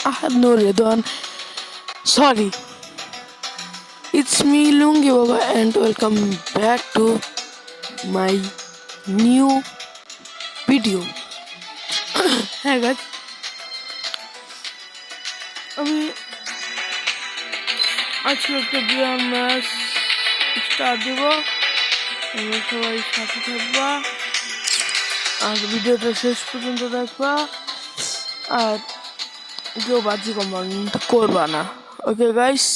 No, Redwan. Sorry. It's me, Lungi Baba, and welcome back to my new video. হ্যাঁ গাছ আমি আজকে একটা বিয়ার ম্যাচ স্টার্ট দেব। তোমরা সবাই সাথে থাকবা আর ভিডিওটা শেষ পর্যন্ত দেখবা আর কেউ বাজি কমেন্ট করবা না, ওকে গাইস?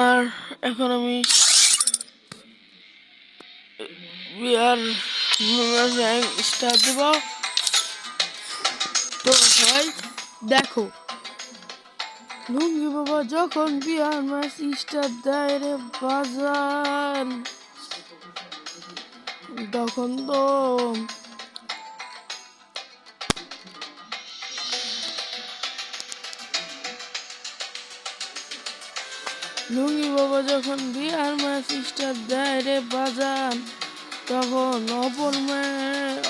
আর এখন আমি বিয়ার র্যাঙ্ক স্টার্ট দেব। তো সবাই দেখো, লুঙ্গি বাবা যখন বিয়ার ম্যাচ স্টার্ট দেয় রে বাজান, তখন তো লুঙ্গি বাবা যখন বিয়ার ম্যাচ স্টার্ট দেয় রে বাজান, তখন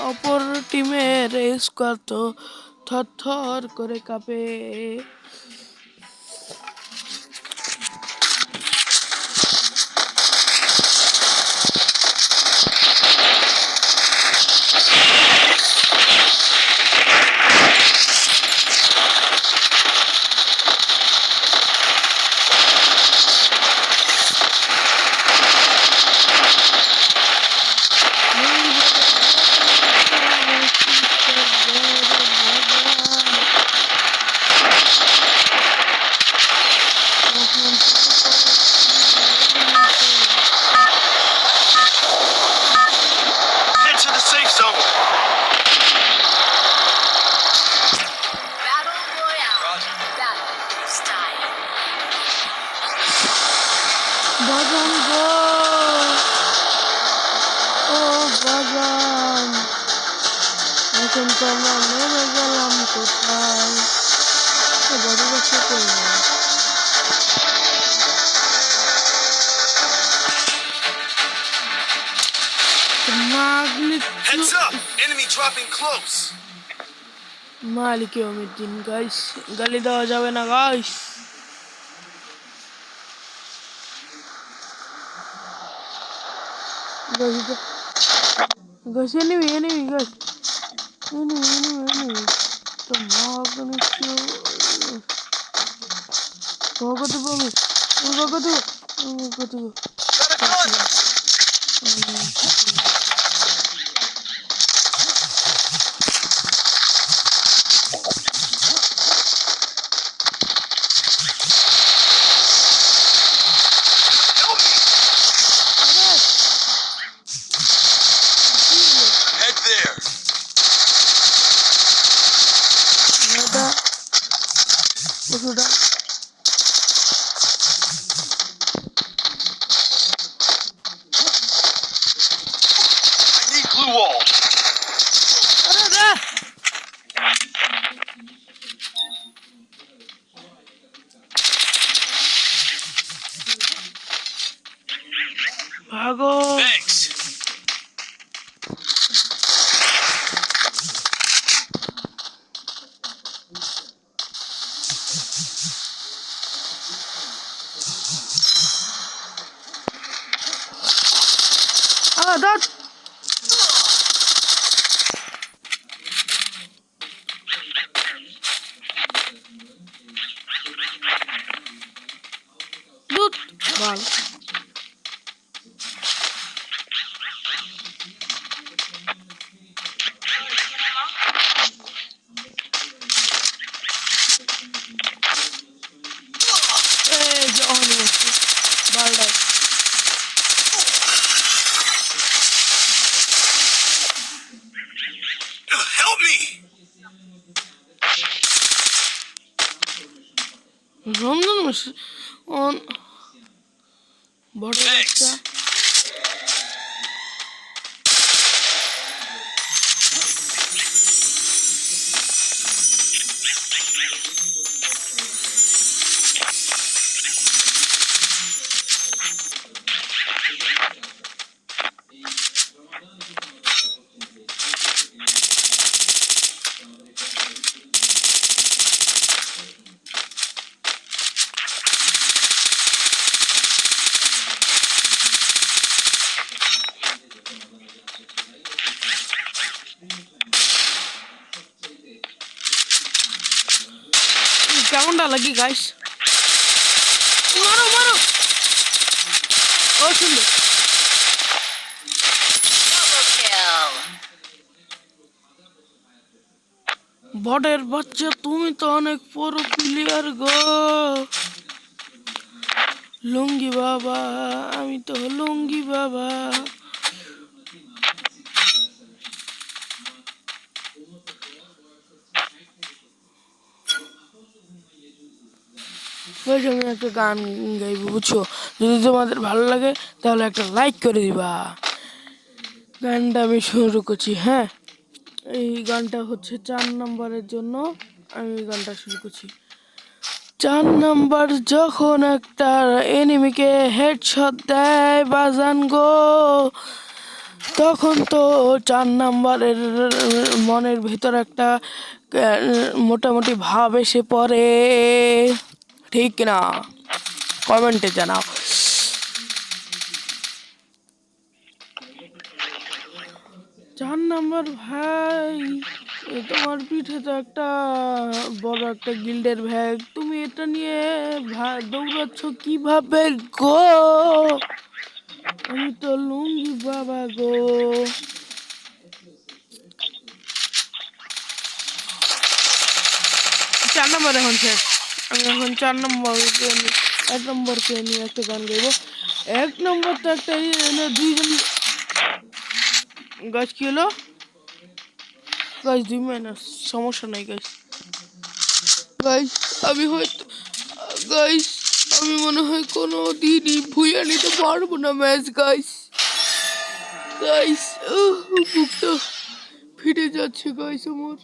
অপর টিমের স্কোয়াড তো থর করে কাঁপে। বাজান গো, ও বাজান, এখন তো আমরা নেমে গেলাম কোথায়? বড় বাচ্চা কই না? মালিক ইয়ৌমিদ্দিন গাইস, গালি দেওয়া যাবে না guys. Guys, enemy, guys. Enemy. The mob is still. Go to bomb. Go to. ভাগো। That loot ball. Help me! Ramadan was on border. কেমনটা লাগে গাইস? মারো মারো। ও সুন্দর। বটের বাচ্চা, তুমি তো অনেক বড় প্লেয়ার গো। লুঙ্গি বাবা, আমি তো লুঙ্গি বাবা। আমি একটা গান গাইবো, বুঝছো? যদি তোমাদের ভালো লাগে তাহলে একটা লাইক করে দিবা। গানটা আমি শুরু করছি। হ্যাঁ, এই গানটা হচ্ছে 4 নম্বরের জন্য আমি এই গানটা শুরু করছি। 4 নাম্বার যখন একটা এনিমিকে হেডশট দেয় বাজান গো, তখন তো 4 নাম্বারের মনের ভিতর একটা মোটামুটি ভাব এসে পড়ে, ঠিক না? কমেন্টে জানাও। 4 নাম্বার ভাই, তোমার পিঠে তো একটা বড় একটা গিল্ডের ব্যাগ, তুমি এটা নিয়ে দৌড়াচ্ছ কিভাবে গো? আমি তো লুঙ্গি বাবা গো। 4 নম্বর এখন শেষ। আমি এখন 4 নম্বরকে 1 নম্বরকে নিয়ে একটা গান গাইবো। 1 নম্বর তো একটা দুইজন গাছ কি হলো গাছ 2 মাইনাস, সমস্যা নাই গাছ। গাইস আমি হয়তো গাইস আমি মনে হয় কোনো দিনই ভুইয়া নিতে পারবো না ম্যাচ গাইস। গাইস বুকটা ফিরে যাচ্ছে গাইস আমার।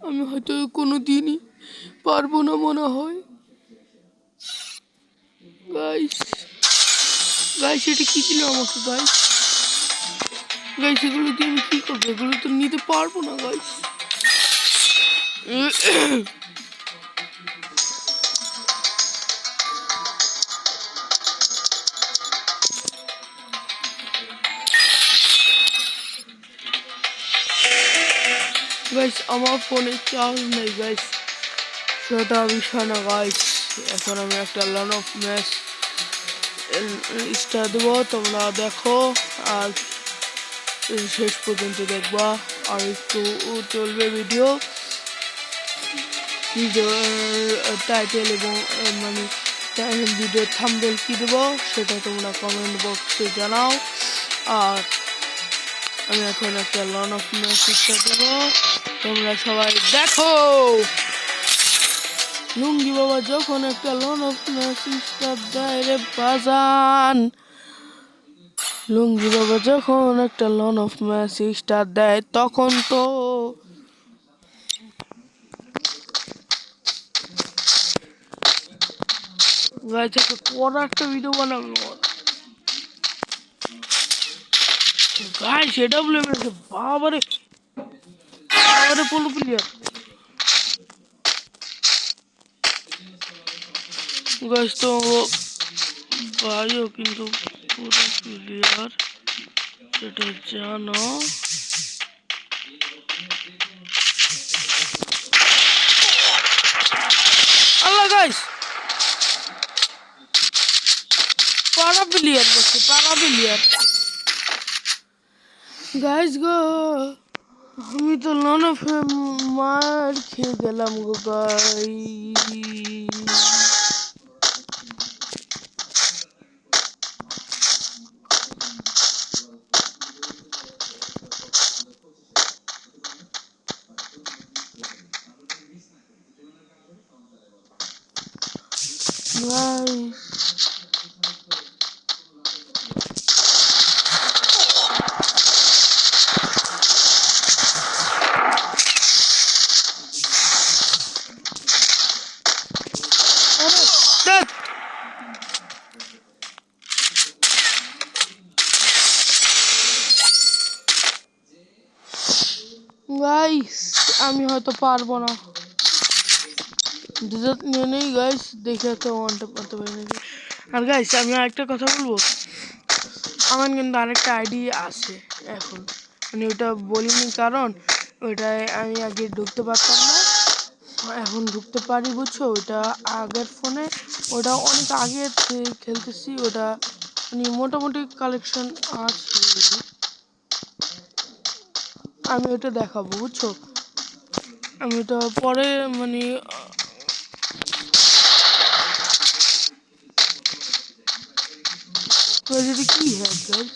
আমি হয়তো কোনো দিনই পারবো না মনে হয় গাইস। গাইস এটা কি দিল আমাকে গাইস? গাইস এগুলো দিয়ে আমি কি করবো? এগুলো তো নিতে পারবো না গাইস। গাইস আমার ফোনে চার্জ নেই গাইস, সেটা বিষয় না গাইস। এখন আমি একটা লান অফ ম্যাচ স্টার দেবো, তোমরা দেখো আর শেষ পর্যন্ত দেখবা। আর একটু চলবে ভিডিও টাইটেল এবং মানে ভিডিও থাম্বনেল কি দেবো সেটা তোমরা কমেন্ট বক্সে জানাও। আর আমি এখন একটা লান অফ ম্যাচ স্টার দেবো, তোমরা সবাই দেখো। লুঙ্গি বাবা যখন একটা লান অফ ম্যাচ স্টার দেয় রে বাজান, লুঙ্গি বাবা যখন একটা লান অফ ম্যাচ স্টার দেয় তখন তো গাইস একটা পড়া একটা ভিডিও বানাবো গাইস। এটা বলে বাবারে বাবারে পোলো প্লেয়ার গাইস, তো ভাইও কিন্তু পুরো প্লেয়ার সেটা জানো। আল্লাহ গাইস পারা প্লেয়ার বসে, পারা প্লেয়ার গাইস গো। আমি তো লন অফ মার খেয়ে গেলাম গো গাইস। গাইস আমি হয়তো পারবো না, ডিজার্ট নিয়ে নেই গাইস, দেখে তো ওয়ানটা করতে পারি নাকি। আর গাইস আমি আরেকটা কথা বলবো, আমার কিন্তু আরেকটা আইডি আছে এখন, মানে ওটা বলিনি কারণ ওইটায় আমি আগে ঢুকতে পারতাম না, এখন ঢুকতে পারি, বুঝছো? ওটা আগের ফোনে, ওটা অনেক আগে খেলতেছি, ওটা মানে মোটামুটি কালেকশন আছে। আমি ওটা দেখাবো, বুঝছো? আমি ওটা পরে মানে যদি কি হ্যাক গাইস,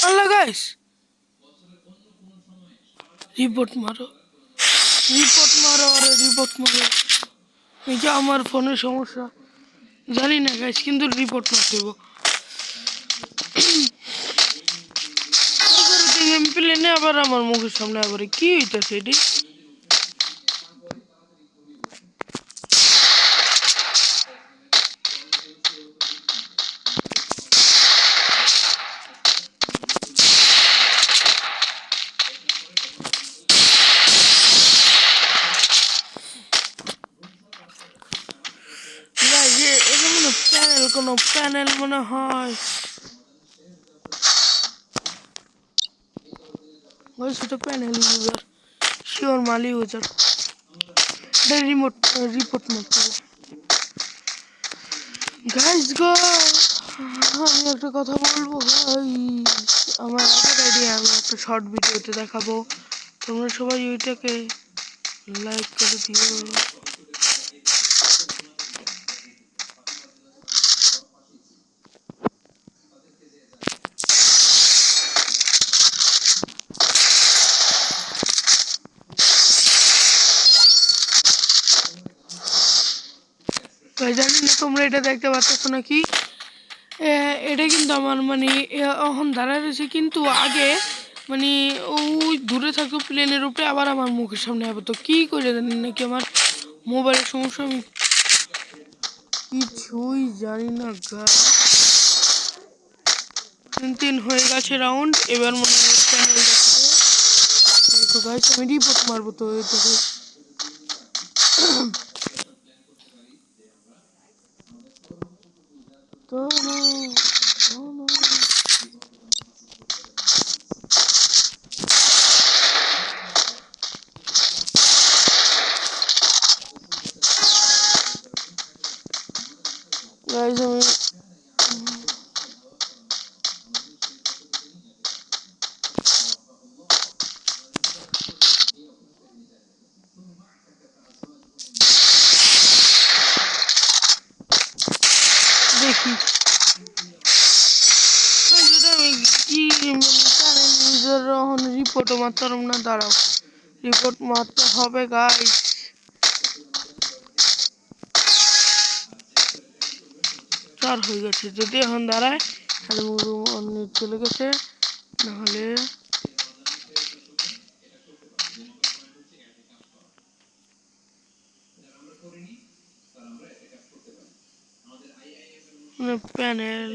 আল্লাহ গাইস, রিপোর্ট মারো, রিপোর্ট মারো, আরে রিপোর্ট মারো। এই যে আমার ফোনের সমস্যা জানি না গাইস, কিন্তু রিপোর্ট মারতে হবে। গেম প্লেনে আবার আমার মুখের সামনে আবার কি হইতাছে এটি? এটা মনে প্যানেল, কোনো প্যানেল মনে হয়। সেটা প্যানেল ইউজার, শিওর মালি ইউজার। এটা রিপোর্ট মারতে হবে গাইস গো। আমি একটা কথা বলবো ভাই, আমার আগের আইডিয়া আমি একটা শর্ট ভিডিওতে দেখাবো, তোমরা সবাই ওইটাকে লাইক করে দিও। জানি না তোমরা এটা দেখতে পাচ্ছ নাকি, এটা কিন্তু আমার মানে এখন দাঁড়ায় রয়েছে, কিন্তু আগে মানে ওই দূরে থাকতো প্লেনের উপরে, আবার আমার মুখের সামনে হবে। তো কি করে জানি নাকি আমার মোবাইলের সমস্যা, আমি কিছুই জানি না। 3 হয়ে গেছে রাউন্ড, এবার মনে হয় চ্যানেল দেখো গাইস, আমি রিপোর্ট মারবো। তো এটাকে তো গাইস আমি দেখি কি চ্যানেল ইউজার এখন রিপোর্টও মারতে পারব না। দাঁড়াও, রিপোর্ট মারতে হবে গাইস। চার হয়ে গেছে, যদি এখন দাঁড়ায় তাহলে অন্য চলে গেছে, নাহলে প্যানেল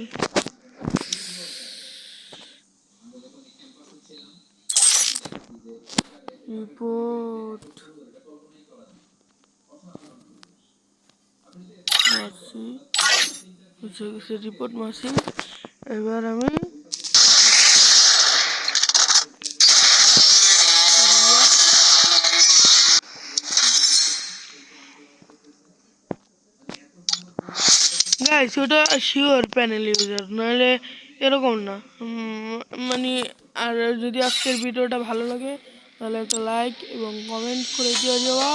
রিপোর্ট মারছি, বুঝে গেছে, রিপোর্ট মারছি। এবার আমি গাইস ওটা শিওর প্যানেল ইউজার, নাহলে এরকম না। মানে আর যদি আজকের ভিডিওটা ভালো লাগে তাহলে একটা লাইক এবং কমেন্ট করে দিয়ে যাওয়া,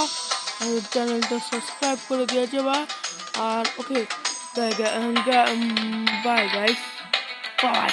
আর চ্যানেলটা সাবস্ক্রাইব করে দিয়ে যাওয়া। আর ওকে বাই গাইস, বাই।